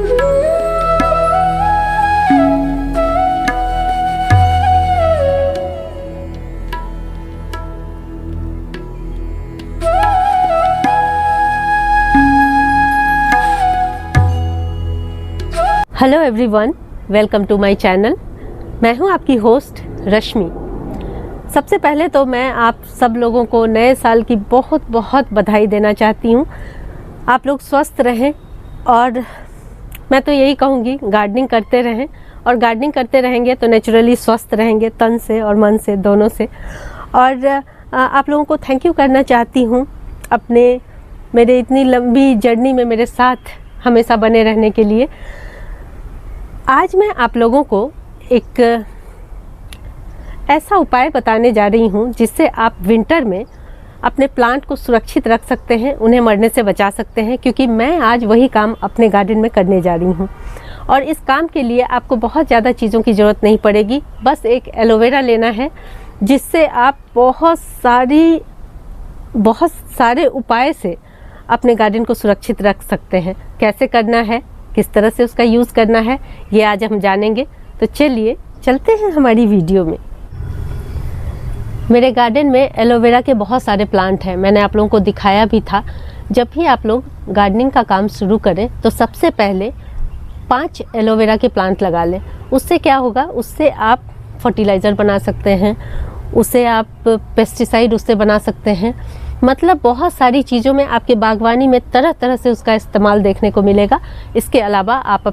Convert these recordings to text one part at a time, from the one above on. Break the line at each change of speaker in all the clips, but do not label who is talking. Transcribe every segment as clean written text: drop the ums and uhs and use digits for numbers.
Hello everyone, welcome to my channel. मैं हूं आपकी होस्ट रश्मि। सबसे पहले तो मैं आप सब लोगों को नए साल की बहुत बहुत बधाई देना चाहती हूं। आप लोग स्वस्थ रहें और मैं तो यही कहूँगी, गार्डनिंग करते रहें, और गार्डनिंग करते रहेंगे तो नेचुरली स्वस्थ रहेंगे, तन से और मन से, दोनों से। और आप लोगों को थैंक यू करना चाहती हूँ मेरे इतनी लंबी जर्नी में मेरे साथ हमेशा बने रहने के लिए। आज मैं आप लोगों को एक ऐसा उपाय बताने जा रही हूँ जिससे आप विंटर में अपने प्लांट को सुरक्षित रख सकते हैं, उन्हें मरने से बचा सकते हैं। क्योंकि मैं आज वही काम अपने गार्डन में करने जा रही हूँ और इस काम के लिए आपको बहुत ज़्यादा चीज़ों की ज़रूरत नहीं पड़ेगी। बस एक एलोवेरा लेना है जिससे आप बहुत सारे उपाय से अपने गार्डन को सुरक्षित रख सकते हैं। कैसे करना है, किस तरह से उसका यूज़ करना है, ये आज हम जानेंगे। तो चलिए चलते हैं हमारी वीडियो में। मेरे गार्डन में एलोवेरा के बहुत सारे प्लांट हैं, मैंने आप लोगों को दिखाया भी था। जब भी आप लोग गार्डनिंग का काम शुरू करें तो सबसे पहले 5 एलोवेरा के प्लांट लगा लें। उससे क्या होगा, उससे आप फर्टिलाइज़र बना सकते हैं, उससे आप पेस्टिसाइड उससे बना सकते हैं। मतलब बहुत सारी चीज़ों में आपके बागवानी में तरह तरह से उसका इस्तेमाल देखने को मिलेगा। इसके अलावा आप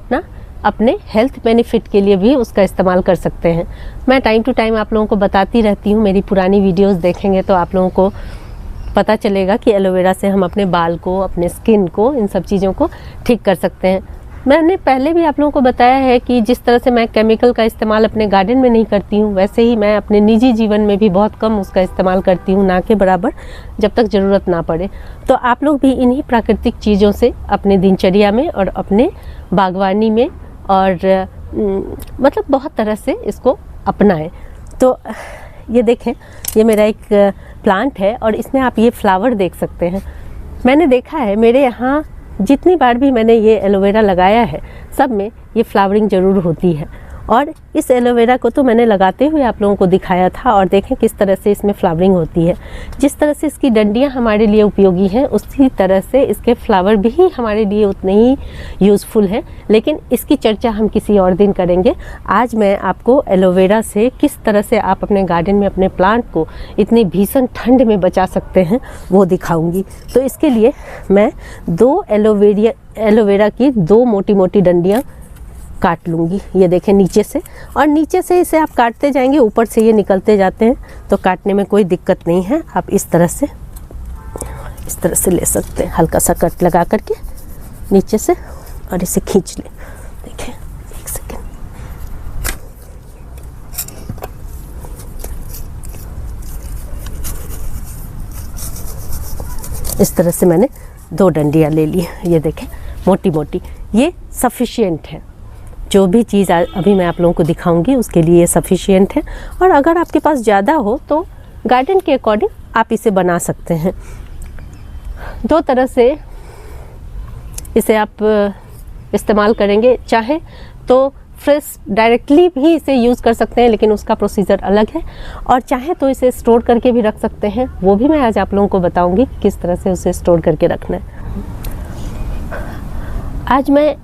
अपने हेल्थ बेनिफिट के लिए भी उसका इस्तेमाल कर सकते हैं। मैं टाइम टू टाइम आप लोगों को बताती रहती हूँ। मेरी पुरानी वीडियोस देखेंगे तो आप लोगों को पता चलेगा कि एलोवेरा से हम अपने बाल को, अपने स्किन को, इन सब चीज़ों को ठीक कर सकते हैं। मैंने पहले भी आप लोगों को बताया है कि जिस तरह से मैं केमिकल का इस्तेमाल अपने गार्डन में नहीं करती हूँ, वैसे ही मैं अपने निजी जीवन में भी बहुत कम उसका इस्तेमाल करती हूँ, ना के बराबर, जब तक ज़रूरत ना पड़े। तो आप लोग भी इन्हीं प्राकृतिक चीज़ों से अपने दिनचर्या में और अपने बागवानी में और मतलब बहुत तरह से इसको अपनाएं। तो ये देखें, ये मेरा एक प्लांट है और इसमें आप ये फ्लावर देख सकते हैं। मैंने देखा है मेरे यहाँ जितनी बार भी मैंने ये एलोवेरा लगाया है, सब में ये फ्लावरिंग ज़रूर होती है। और इस एलोवेरा को तो मैंने लगाते हुए आप लोगों को दिखाया था, और देखें किस तरह से इसमें फ्लावरिंग होती है। जिस तरह से इसकी डंडियाँ हमारे लिए उपयोगी हैं, उसी तरह से इसके फ्लावर भी हमारे लिए उतने ही यूज़फुल हैं। लेकिन इसकी चर्चा हम किसी और दिन करेंगे। आज मैं आपको एलोवेरा से किस तरह से आप अपने गार्डन में अपने प्लांट को इतनी भीषण ठंड में बचा सकते हैं वो दिखाऊंगी। तो इसके लिए मैं 2 एलोवेरा की 2 मोटी मोटी डंडियाँ काट लूँगी। ये देखें नीचे से, और नीचे से इसे आप काटते जाएंगे, ऊपर से ये निकलते जाते हैं, तो काटने में कोई दिक्कत नहीं है। आप इस तरह से ले सकते हैं, हल्का सा कट लगा करके नीचे से, और इसे खींच लें। देखें, एक सेकेंड, इस तरह से मैंने 2 डंडियाँ ले ली। ये देखें मोटी मोटी, ये सफिशिएंट है। जो भी चीज़ अभी मैं आप लोगों को दिखाऊंगी उसके लिए ये सफिशिएंट है। और अगर आपके पास ज़्यादा हो तो गार्डन के अकॉर्डिंग आप इसे बना सकते हैं। 2 तरह से इसे आप इस्तेमाल करेंगे। चाहे तो फ्रेश डायरेक्टली भी इसे यूज़ कर सकते हैं, लेकिन उसका प्रोसीजर अलग है। और चाहे तो इसे स्टोर करके भी रख सकते हैं, वो भी मैं आज आप लोगों को बताऊंगी किस तरह से उसे स्टोर करके रखना है। आज मैं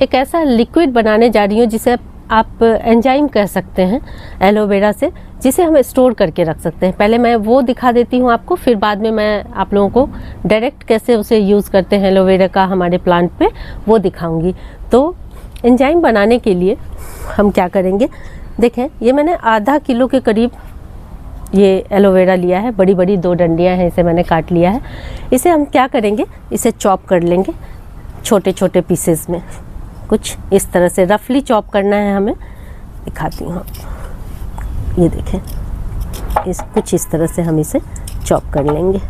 एक ऐसा लिक्विड बनाने जा रही हूँ जिसे आप एंजाइम कह सकते हैं एलोवेरा से, जिसे हम स्टोर करके रख सकते हैं। पहले मैं वो दिखा देती हूँ आपको, फिर बाद में मैं आप लोगों को डायरेक्ट कैसे उसे यूज़ करते हैं एलोवेरा का हमारे प्लांट पे, वो दिखाऊंगी। तो एंजाइम बनाने के लिए हम क्या करेंगे, देखें ये मैंने आधा किलो के करीब ये एलोवेरा लिया है। बड़ी बड़ी 2 डंडियाँ हैं, इसे मैंने काट लिया है। इसे हम क्या करेंगे, इसे चॉप कर लेंगे छोटे छोटे पीसेस में। कुछ इस तरह से रफली चॉप करना है हमें, दिखाती हूँ। ये देखें, कुछ इस तरह से हम इसे चॉप कर लेंगे।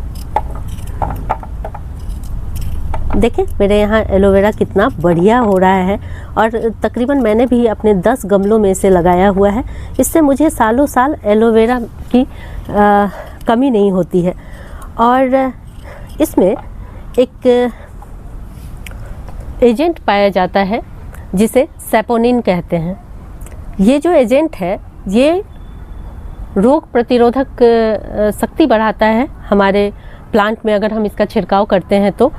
देखें मेरे यहाँ एलोवेरा कितना बढ़िया हो रहा है, और तकरीबन मैंने भी अपने 10 गमलों में इसे लगाया हुआ है। इससे मुझे सालों साल एलोवेरा की कमी नहीं होती है। और इसमें एक एजेंट पाया जाता है जिसे सैपोनिन कहते हैं। ये जो एजेंट है ये रोग प्रतिरोधक शक्ति बढ़ाता है हमारे प्लांट में। अगर हम इसका छिड़काव करते हैं तो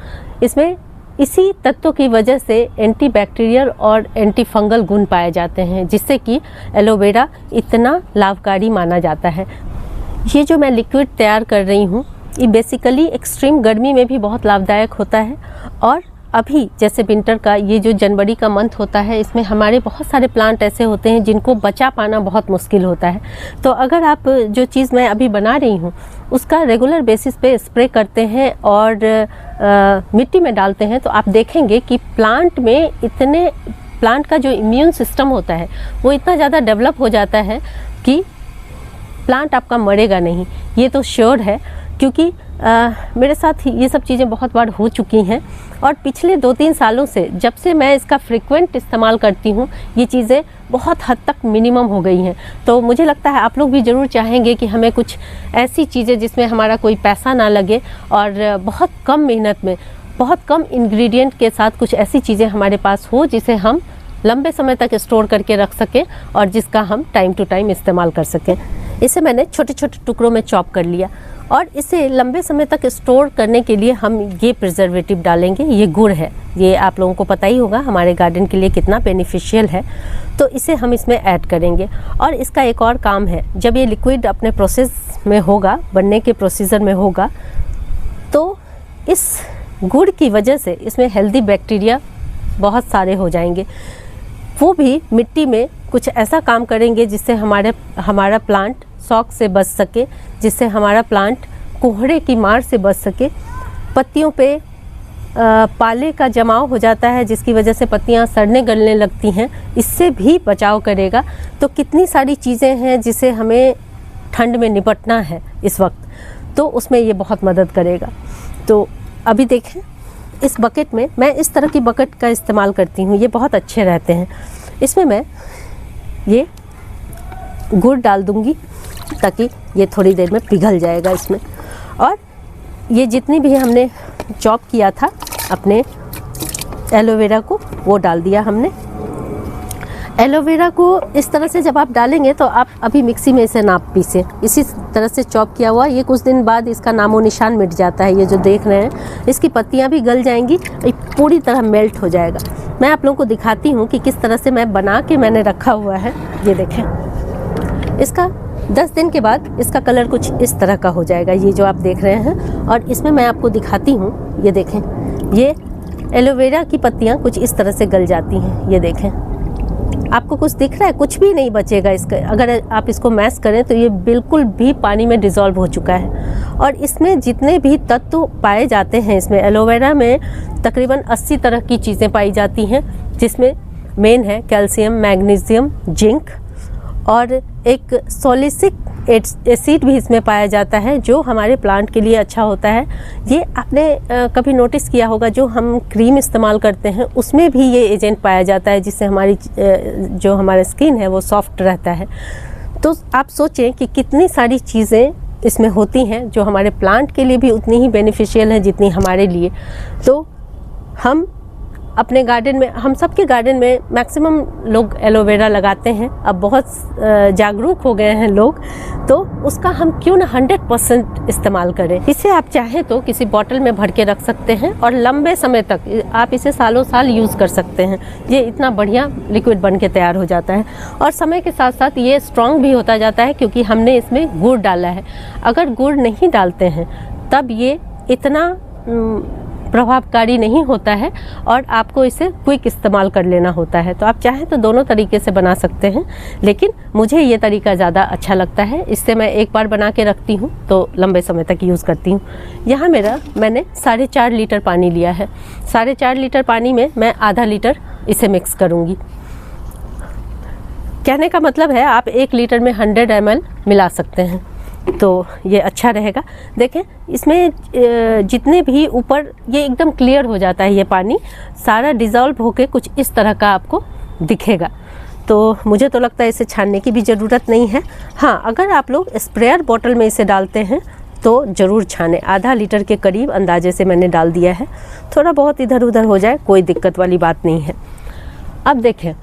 इसमें इसी तत्वों की वजह से एंटीबैक्टीरियल और एंटी फंगल गुण पाए जाते हैं, जिससे कि एलोवेरा इतना लाभकारी माना जाता है। ये जो मैं लिक्विड तैयार कर रही हूँ ये बेसिकली एक्सट्रीम गर्मी में भी बहुत लाभदायक होता है। और अभी जैसे विंटर का ये जो जनवरी का मंथ होता है, इसमें हमारे बहुत सारे प्लांट ऐसे होते हैं जिनको बचा पाना बहुत मुश्किल होता है। तो अगर आप जो चीज़ मैं अभी बना रही हूँ उसका रेगुलर बेसिस पे स्प्रे करते हैं और मिट्टी में डालते हैं तो आप देखेंगे कि प्लांट का जो इम्यून सिस्टम होता है वो इतना ज़्यादा डेवलप हो जाता है कि प्लांट आपका मरेगा नहीं। ये तो श्योर है, क्योंकि मेरे साथ ये सब चीज़ें बहुत बार हो चुकी हैं। और पिछले 2-3 सालों से जब से मैं इसका फ्रिक्वेंट इस्तेमाल करती हूँ ये चीज़ें बहुत हद तक मिनिमम हो गई हैं। तो मुझे लगता है आप लोग भी ज़रूर चाहेंगे कि हमें कुछ ऐसी चीज़ें जिसमें हमारा कोई पैसा ना लगे और बहुत कम मेहनत में बहुत कम इंग्रेडिएंट के साथ कुछ ऐसी चीज़ें हमारे पास हो जिसे हम लंबे समय तक स्टोर करके रख सकें और जिसका हम टाइम टू टाइम इस्तेमाल कर सकें। इसे मैंने छोटे छोटे टुकड़ों में चॉप कर लिया और इसे लंबे समय तक स्टोर करने के लिए हम ये प्रिजर्वेटिव डालेंगे। ये गुड़ है, ये आप लोगों को पता ही होगा हमारे गार्डन के लिए कितना बेनिफिशियल है। तो इसे हम इसमें ऐड करेंगे। और इसका एक और काम है, जब ये लिक्विड अपने प्रोसेस में होगा, बनने के प्रोसीजर में होगा, तो इस गुड़ की वजह से इसमें हेल्दी बैक्टीरिया बहुत सारे हो जाएंगे। वो भी मिट्टी में कुछ ऐसा काम करेंगे जिससे हमारा प्लांट शॉक से बच सके, जिससे हमारा प्लांट कोहरे की मार से बच सके। पत्तियों पे पाले का जमाव हो जाता है जिसकी वजह से पत्तियां सड़ने गलने लगती हैं, इससे भी बचाव करेगा। तो कितनी सारी चीज़ें हैं जिसे हमें ठंड में निपटना है इस वक्त, तो उसमें ये बहुत मदद करेगा। तो अभी देखें इस बकेट में, मैं इस तरह की बकेट का इस्तेमाल करती हूँ, ये बहुत अच्छे रहते हैं। इसमें मैं ये गुड़ डाल दूँगी ताकि ये थोड़ी देर में पिघल जाएगा इसमें। और ये जितनी भी हमने चॉप किया था अपने एलोवेरा को वो डाल दिया हमने। एलोवेरा को इस तरह से जब आप डालेंगे तो आप अभी मिक्सी में इसे ना पीसें, इसी तरह से चॉप किया हुआ। ये कुछ दिन बाद इसका नामो निशान मिट जाता है। ये जो देख रहे हैं इसकी पत्तियां भी गल जाएंगी, पूरी तरह मेल्ट हो जाएगा। मैं आप लोगों को दिखाती हूँ कि किस तरह से मैं बना के मैंने रखा हुआ है। ये देखें, इसका 10 दिन के बाद इसका कलर कुछ इस तरह का हो जाएगा, ये जो आप देख रहे हैं। और इसमें मैं आपको दिखाती हूँ, ये देखें, ये एलोवेरा की पत्तियाँ कुछ इस तरह से गल जाती हैं। ये देखें, आपको कुछ दिख रहा है? कुछ भी नहीं बचेगा इसका। अगर आप इसको मैश करें तो ये बिल्कुल भी पानी में डिज़ोल्व हो चुका है। और इसमें जितने भी तत्व पाए जाते हैं, इसमें एलोवेरा में तकरीबन 80 तरह की चीज़ें पाई जाती हैं, जिसमें मेन है कैल्शियम, मैग्नीशियम, जिंक और एक सॉलिसिक एसिड भी इसमें पाया जाता है जो हमारे प्लांट के लिए अच्छा होता है। ये आपने कभी नोटिस किया होगा, जो हम क्रीम इस्तेमाल करते हैं उसमें भी ये एजेंट पाया जाता है जिससे हमारी जो हमारा स्किन है वो सॉफ्ट रहता है। तो आप सोचें कि कितनी सारी चीज़ें इसमें होती हैं जो हमारे प्लांट के लिए भी उतनी ही बेनिफिशियल है जितनी हमारे लिए। तो हम अपने गार्डन में, हम सबके गार्डन में मैक्सिमम लोग एलोवेरा लगाते हैं। अब बहुत जागरूक हो गए हैं लोग, तो उसका हम क्यों ना 100% इस्तेमाल करें। इसे आप चाहें तो किसी बॉटल में भर के रख सकते हैं और लंबे समय तक आप इसे सालों साल यूज़ कर सकते हैं। ये इतना बढ़िया लिक्विड बन के तैयार हो जाता है और समय के साथ साथ ये स्ट्रॉन्ग भी होता जाता है क्योंकि हमने इसमें गुड़ डाला है। अगर गुड़ नहीं डालते हैं तब ये इतना प्रभावकारी नहीं होता है और आपको इसे क्विक इस्तेमाल कर लेना होता है। तो आप चाहें तो दोनों तरीके से बना सकते हैं, लेकिन मुझे ये तरीका ज़्यादा अच्छा लगता है। इससे मैं एक बार बना के रखती हूँ तो लंबे समय तक यूज़ करती हूँ। यहाँ मैंने 4.5 लीटर पानी लिया है। 4.5 लीटर पानी में मैं आधा लीटर इसे मिक्स करूँगी। कहने का मतलब है आप 1 लीटर में 100 ml मिला सकते हैं, तो ये अच्छा रहेगा। देखें इसमें जितने भी ऊपर ये एकदम क्लियर हो जाता है, ये पानी सारा डिज़ोल्व होके कुछ इस तरह का आपको दिखेगा। तो मुझे तो लगता है इसे छानने की भी ज़रूरत नहीं है। हाँ, अगर आप लोग स्प्रेयर बॉटल में इसे डालते हैं तो ज़रूर छानें। आधा लीटर के करीब अंदाजे से मैंने डाल दिया है, थोड़ा बहुत इधर उधर हो जाए कोई दिक्कत वाली बात नहीं है। अब देखें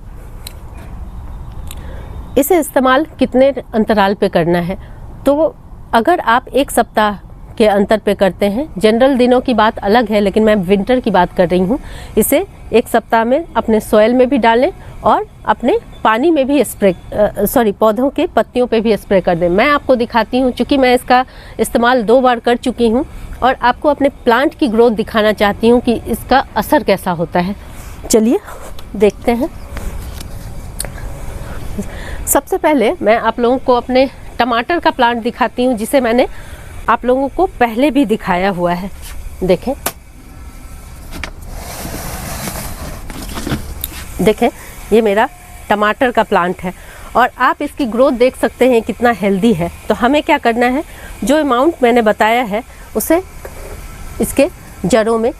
इसे इस्तेमाल कितने अंतराल पे करना है। तो अगर आप एक सप्ताह के अंतर पे करते हैं, जनरल दिनों की बात अलग है, लेकिन मैं विंटर की बात कर रही हूँ, इसे एक सप्ताह में अपने सॉइल में भी डालें और अपने पानी में भी पौधों के पत्तियों पे भी स्प्रे कर दें। मैं आपको दिखाती हूँ, चूँकि मैं इसका इस्तेमाल 2 बार कर चुकी हूँ और आपको अपने प्लांट की ग्रोथ दिखाना चाहती हूँ कि इसका असर कैसा होता है। चलिए देखते हैं। सबसे पहले मैं आप लोगों को अपने टमाटर का प्लांट दिखाती हूँ, जिसे मैंने आप लोगों को पहले भी दिखाया हुआ है। देखें ये मेरा टमाटर का प्लांट है और आप इसकी ग्रोथ देख सकते हैं कितना हेल्दी है। तो हमें क्या करना है, जो अमाउंट मैंने बताया है उसे इसके जड़ों में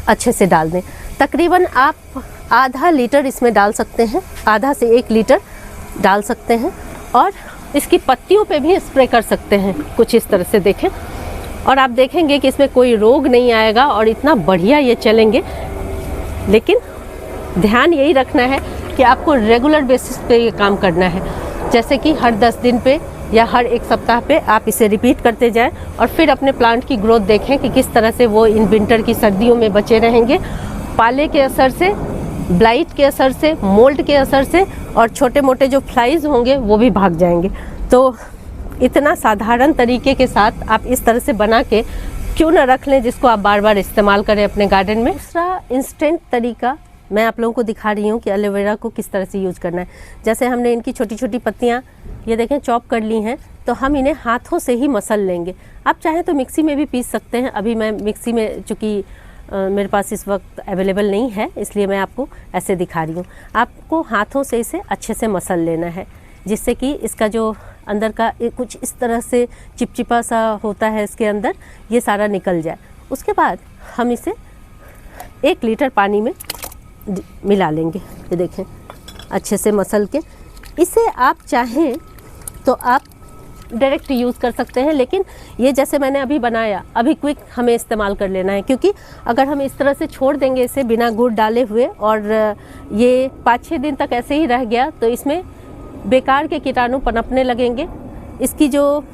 अच्छे से डाल दें। तकरीबन आप आधा लीटर इसमें डाल सकते हैं, आधा से 1 लीटर डाल सकते हैं और इसकी पत्तियों पे भी स्प्रे कर सकते हैं कुछ इस तरह से। देखें और आप देखेंगे कि इसमें कोई रोग नहीं आएगा और इतना बढ़िया ये चलेंगे। लेकिन ध्यान यही रखना है कि आपको रेगुलर बेसिस पे ये काम करना है, जैसे कि हर 10 दिन पे या हर 1 सप्ताह पे आप इसे रिपीट करते जाएं और फिर अपने प्लांट की ग्रोथ देखें कि किस तरह से वो इन विंटर की सर्दियों में बचे रहेंगे, पाले के असर से, ब्लाइट के असर से, मोल्ड के असर से, और छोटे मोटे जो फ्लाइज होंगे वो भी भाग जाएंगे। तो इतना साधारण तरीके के साथ आप इस तरह से बना के क्यों ना रख लें, जिसको आप बार बार इस्तेमाल करें अपने गार्डन में। दूसरा इंस्टेंट तरीका मैं आप लोगों को दिखा रही हूँ कि एलोवेरा को किस तरह से यूज़ करना है। जैसे हमने इनकी छोटी छोटी पत्तियाँ ये देखें चॉप कर ली हैं, तो हम इन्हें हाथों से ही मसल लेंगे। आप चाहें तो मिक्सी में भी पीस सकते हैं। अभी मैं मिक्सी में, चूँकि मेरे पास इस वक्त अवेलेबल नहीं है, इसलिए मैं आपको ऐसे दिखा रही हूँ। आपको हाथों से इसे अच्छे से मसल लेना है, जिससे कि इसका जो अंदर का कुछ इस तरह से चिपचिपा सा होता है इसके अंदर, ये सारा निकल जाए। उसके बाद हम इसे 1 लीटर पानी में मिला लेंगे। ये देखें अच्छे से मसल के। इसे आप चाहें तो आप डायरेक्ट यूज़ कर सकते हैं, लेकिन ये जैसे मैंने अभी बनाया, अभी क्विक हमें इस्तेमाल कर लेना है, क्योंकि अगर हम इस तरह से छोड़ देंगे इसे बिना गुड़ डाले हुए और ये 5-6 दिन तक ऐसे ही रह गया, तो इसमें बेकार के कीटाणु पनपने लगेंगे, इसकी जो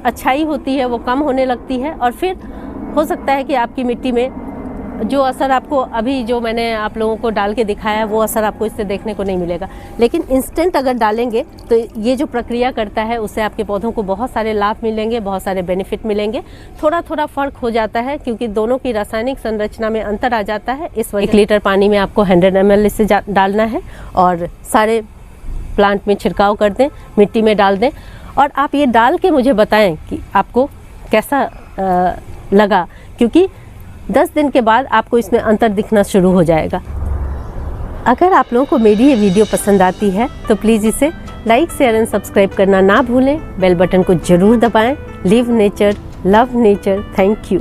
अच्छाई होती है वो कम होने लगती है, और फिर हो सकता है कि आपकी मिट्टी में जो असर आपको अभी जो मैंने आप लोगों को डाल के दिखाया वो असर आपको इससे देखने को नहीं मिलेगा। लेकिन इंस्टेंट अगर डालेंगे तो ये जो प्रक्रिया करता है उससे आपके पौधों को बहुत सारे लाभ मिलेंगे, बहुत सारे बेनिफिट मिलेंगे। थोड़ा थोड़ा फ़र्क हो जाता है क्योंकि दोनों की रासायनिक संरचना में अंतर आ जाता है। इस वजह 1 लीटर पानी में आपको 100 ml इसे डालना है और सारे प्लांट में छिड़काव कर दें, मिट्टी में डाल दें, और आप ये डाल के मुझे बताएं कि आपको कैसा लगा, क्योंकि 10 दिन के बाद आपको इसमें अंतर दिखना शुरू हो जाएगा। अगर आप लोगों को मेरी ये वीडियो पसंद आती है तो प्लीज़ इसे लाइक, शेयर एंड सब्सक्राइब करना ना भूलें। बेल बटन को ज़रूर दबाएं। Live nature, love nature. Thank you.